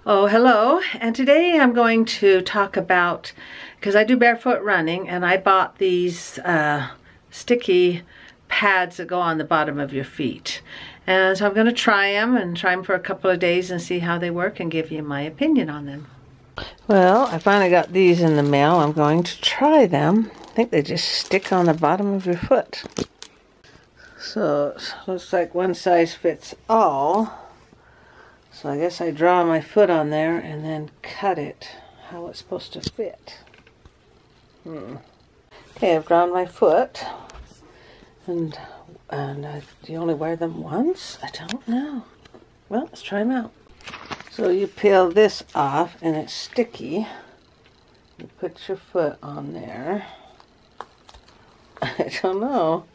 Oh, hello. And today I'm going to talk about, because I do barefoot running, and I bought these sticky pads that go on the bottom of your feet. And so I'm going to try them for a couple of days and see how they work and give you my opinion on them. Well, I finally got these in the mail. I'm going to try them. I think they just stick on the bottom of your foot. So it looks like one size fits all. So I guess I draw my foot on there and then cut it how it's supposed to fit. Okay, I've drawn my foot, and do you only wear them once? I don't know. Well, let's try them out. So you peel this off, and it's sticky. You put your foot on there. I don't know.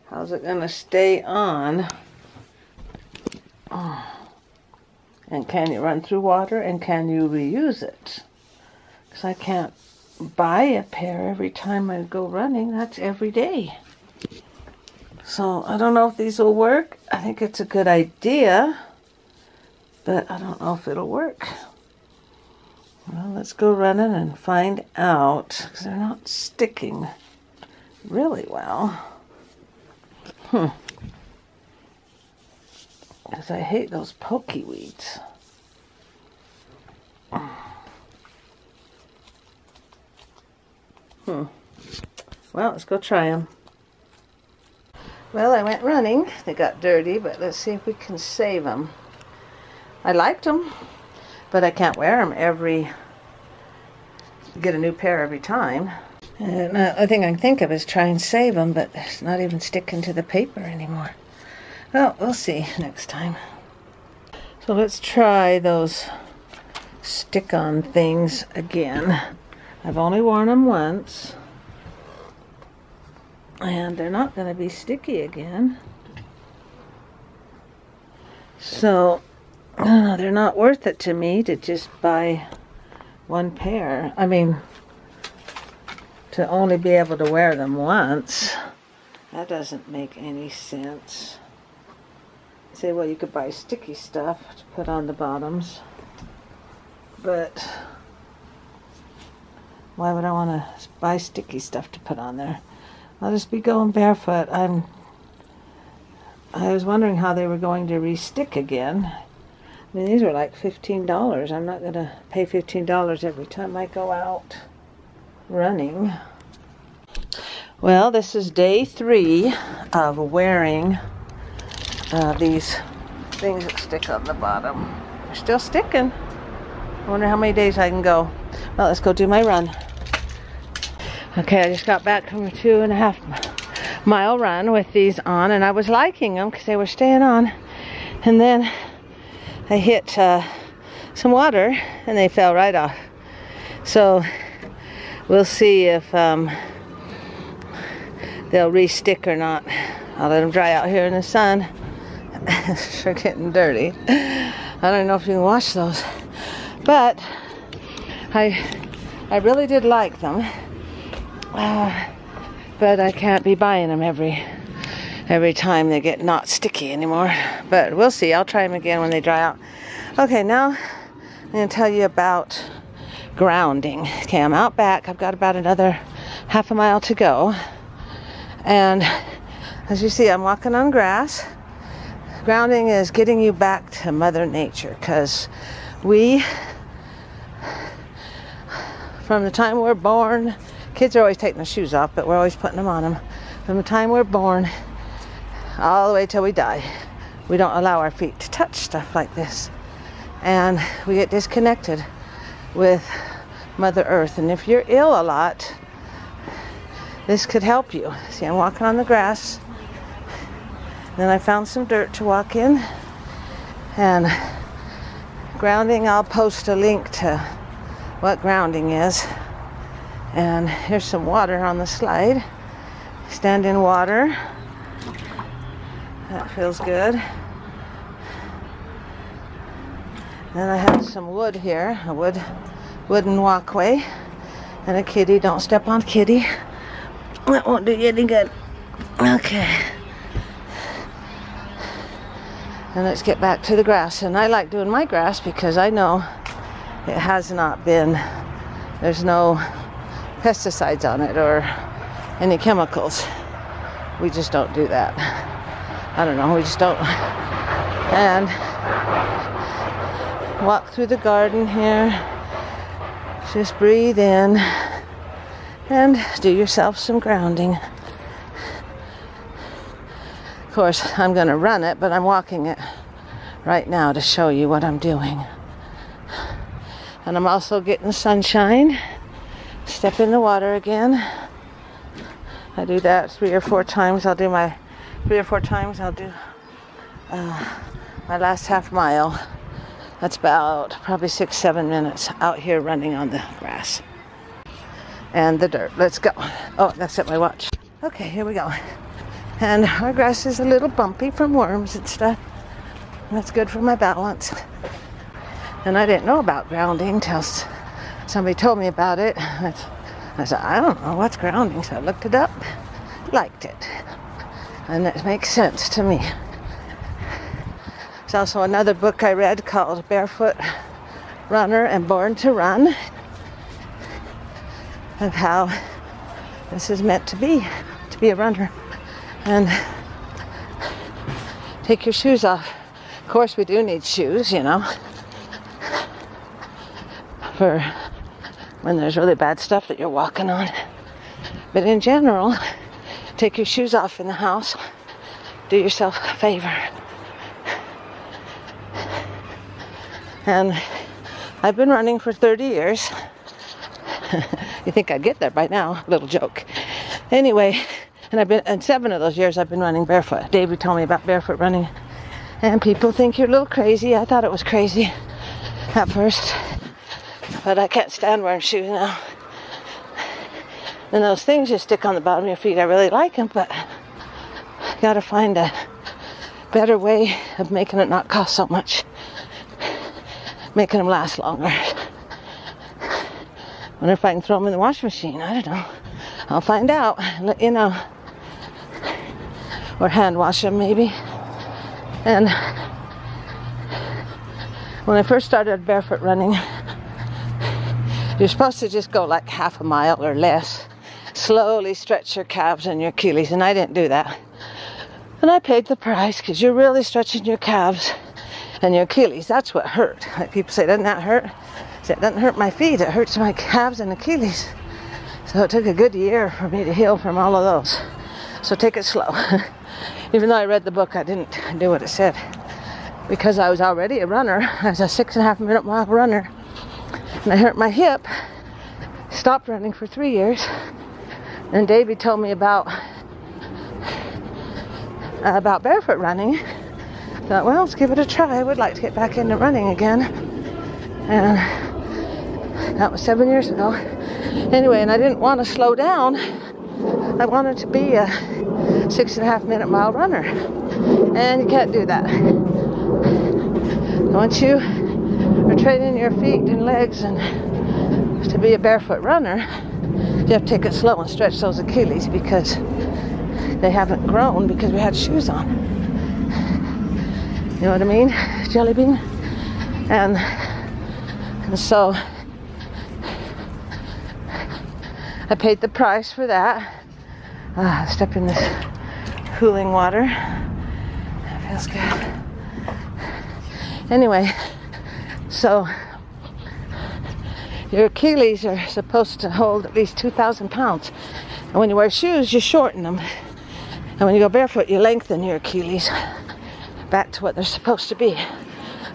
How's it going to stay on? Oh. And can you run through water, and can you reuse it? Because I can't buy a pair every time I go running. That's every day. So I don't know if these will work. I think it's a good idea, but I don't know if it'll work. Well, let's go running and find out, because they're not sticking really well. Because I hate those pokey weeds. Well, let's go try them. Well, I went running. They got dirty, but let's see if we can save them. I liked them, but I can't wear them get a new pair every time. And the only thing I can think of is try and save them, but it's not even sticking to the paper anymore. Well, we'll see next time. So let's try those stick-on things again. I've only worn them once, and they're not going to be sticky again. So they're not worth it to me to just buy one pair. I mean, to only be able to wear them once. That doesn't make any sense. Say, well, you could buy sticky stuff to put on the bottoms, but why would I want to buy sticky stuff to put on there? I'll just be going barefoot. I was wondering how they were going to re-stick again. I mean, these were like $15. I'm not going to pay $15 every time I go out running. Well, this is day 3 of wearing these things that stick on the bottom. They're still sticking. I wonder how many days I can go. Well, let's go do my run. Okay, I just got back from a 2.5 mile run with these on, and I was liking them because they were staying on. And then I hit some water, and they fell right off. So we'll see if they'll re-stick or not. I'll let them dry out here in the sun. They're getting dirty. I don't know if you can wash those, but I really did like them, but I can't be buying them every time they get not sticky anymore. But we'll see. I'll try them again when they dry out. Okay, now I'm going to tell you about grounding. Okay, I'm out back. I've got about another half a mile to go, and as you see, I'm walking on grass. Grounding is getting you back to Mother Nature, because from the time we're born, kids are always taking their shoes off, but we're always putting them on them. From the time we're born all the way till we die, we don't allow our feet to touch stuff like this. And we get disconnected with Mother Earth. And if you're ill a lot, this could help you. See, I'm walking on the grass. Then I found some dirt to walk in, and grounding, I'll post a link to what grounding is. And here's some water on the slide. Stand in water. That feels good. Then I have some wood here, a wooden walkway, and a kitty. Don't step on kitty. That won't do you any good. Okay. And let's get back to the grass. And I like doing my grass because I know it has not been, there's no pesticides on it or any chemicals. We just don't do that. I don't know, we just don't. And walk through the garden here. Just breathe in and do yourself some grounding. Of course, I'm going to run it, but I'm walking it right now to show you what I'm doing. And I'm also getting sunshine. Step in the water again. I do that 3 or 4 times. I'll do my 3 or 4 times. I'll do my last half mile. That's about probably 6-7 minutes out here running on the grass and the dirt. Let's go. Oh, that's at my watch. Okay, here we go. And our grass is a little bumpy from worms and stuff. That's good for my balance. And I didn't know about grounding till somebody told me about it. I said, I don't know what's grounding, so I looked it up, liked it, and it makes sense to me. There's also another book I read called Barefoot Runner and Born to Run, of how this is meant to be a runner. And take your shoes off. Of course, we do need shoes, you know, for when there's really bad stuff that you're walking on. But in general, take your shoes off in the house. Do yourself a favor. And I've been running for 30 years. You think I'd get there by now? Little joke. Anyway, and 7 of those years I've been running barefoot. David told me about barefoot running. And people think you're a little crazy. I thought it was crazy at first. But I can't stand wearing shoes now. And those things you stick on the bottom of your feet, I really like them, but you gotta find a better way of making it not cost so much. Making them last longer. Wonder if I can throw them in the washing machine. I don't know. I'll find out and let you know. Or hand wash them maybe. And when I first started barefoot running, you're supposed to just go like half a mile or less. Slowly stretch your calves and your Achilles, and I didn't do that. And I paid the price because you're really stretching your calves and your Achilles. That's what hurt. Like people say, doesn't that hurt? I said, it doesn't hurt my feet, it hurts my calves and Achilles. So it took a good year for me to heal from all of those. So take it slow. Even though I read the book, I didn't do what it said. Because I was already a runner. I was a 6.5 minute mile runner. And I hurt my hip. Stopped running for 3 years. And Davey told me about barefoot running. I thought, well, let's give it a try. I would like to get back into running again. And that was 7 years ago. Anyway, and I didn't want to slow down. I wanted to be a 6.5 minute mile runner. And you can't do that. Once you are training your feet and legs and to be a barefoot runner, you have to take it slow and stretch those Achilles because they haven't grown because we had shoes on. You know what I mean? Jelly bean. And so I paid the price for that. Step in this cooling water. That feels good. Anyway, so your Achilles are supposed to hold at least 2,000 pounds. And when you wear shoes, you shorten them. And when you go barefoot, you lengthen your Achilles back to what they're supposed to be.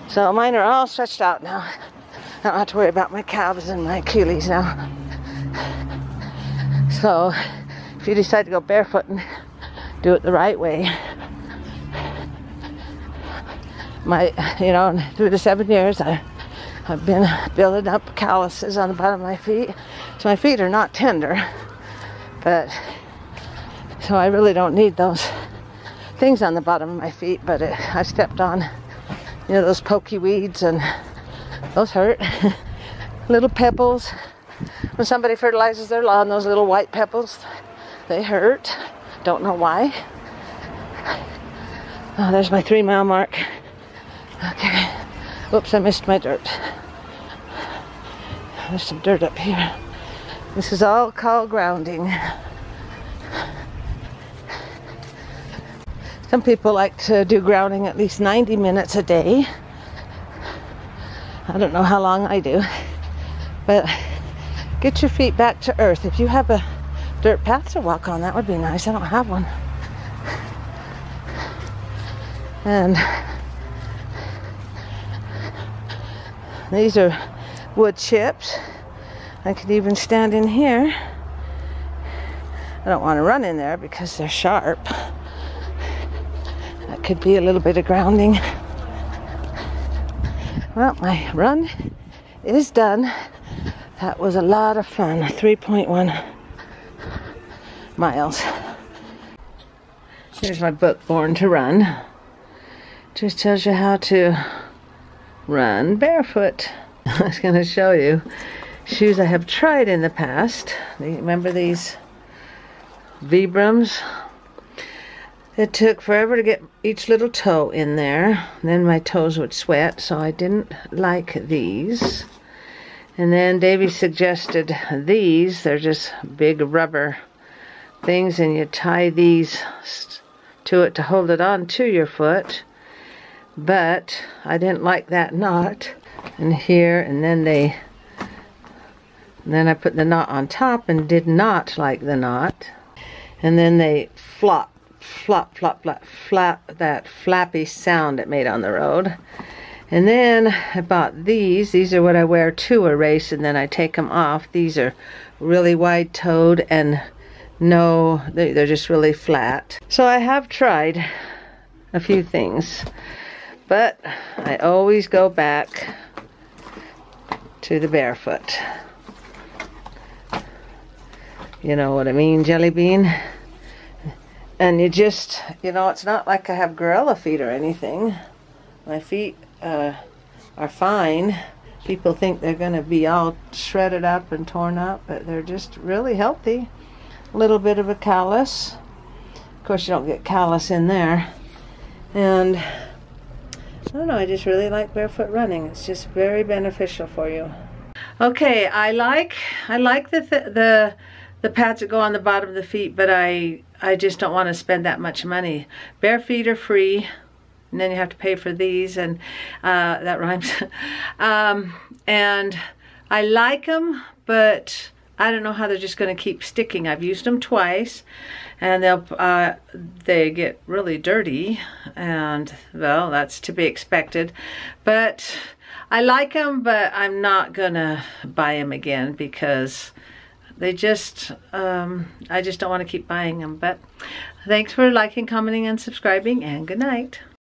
So mine are all stretched out now. I don't have to worry about my calves and my Achilles now. So if you decide to go barefoot and do it the right way, through the 7 years, I've been building up calluses on the bottom of my feet. So my feet are not tender, but so I really don't need those things on the bottom of my feet, but I stepped on, those pokey weeds, and those hurt. Little pebbles. When somebody fertilizes their lawn, those little white pebbles, they hurt. Don't know why. Oh, there's my 3 mile mark. Oops, I missed my dirt. There's some dirt up here. This is all called grounding. Some people like to do grounding at least 90 minutes a day. I don't know how long I do. But get your feet back to earth. If you have a dirt path to walk on, that would be nice. I don't have one. And these are wood chips. I could even stand in here. I don't want to run in there because they're sharp. That could be a little bit of grounding. Well, my run is done. That was a lot of fun. 3.1 miles. Here's my book, Born to Run. Just tells you how to run barefoot. I was going to show you shoes I have tried in the past. Remember these Vibrams? It took forever to get each little toe in there. Then my toes would sweat, so I didn't like these. And then Davy suggested these. They're just big rubber things, and you tie these to it to hold it on to your foot. But I didn't like that knot. And here, and then I put the knot on top and did not like the knot. And then they flop, flop, flop, flop, flap, that flappy sound it made on the road. And then I bought these. These are what I wear to a race, and then I take them off. These are really wide-toed, and no, they're just really flat. So I have tried a few things, but I always go back to the barefoot. You know what I mean, Jelly Bean? And you just, you know, it's not like I have gorilla feet or anything. My feet are fine. People think they're going to be all shredded up and torn up, but they're just really healthy. A little bit of a callus. Of course, you don't get callus in there. And I don't know, I just really like barefoot running. It's just very beneficial for you. Okay, I like the pads that go on the bottom of the feet, but I just don't want to spend that much money. Bare feet are free, and then you have to pay for these, and that rhymes. And I like them, but I don't know how they're just going to keep sticking. I've used them twice, and they get really dirty, and well, that's to be expected. But I like them, but I'm not gonna buy them again because they just, I just don't want to keep buying them. But thanks for liking, commenting, and subscribing, and good night.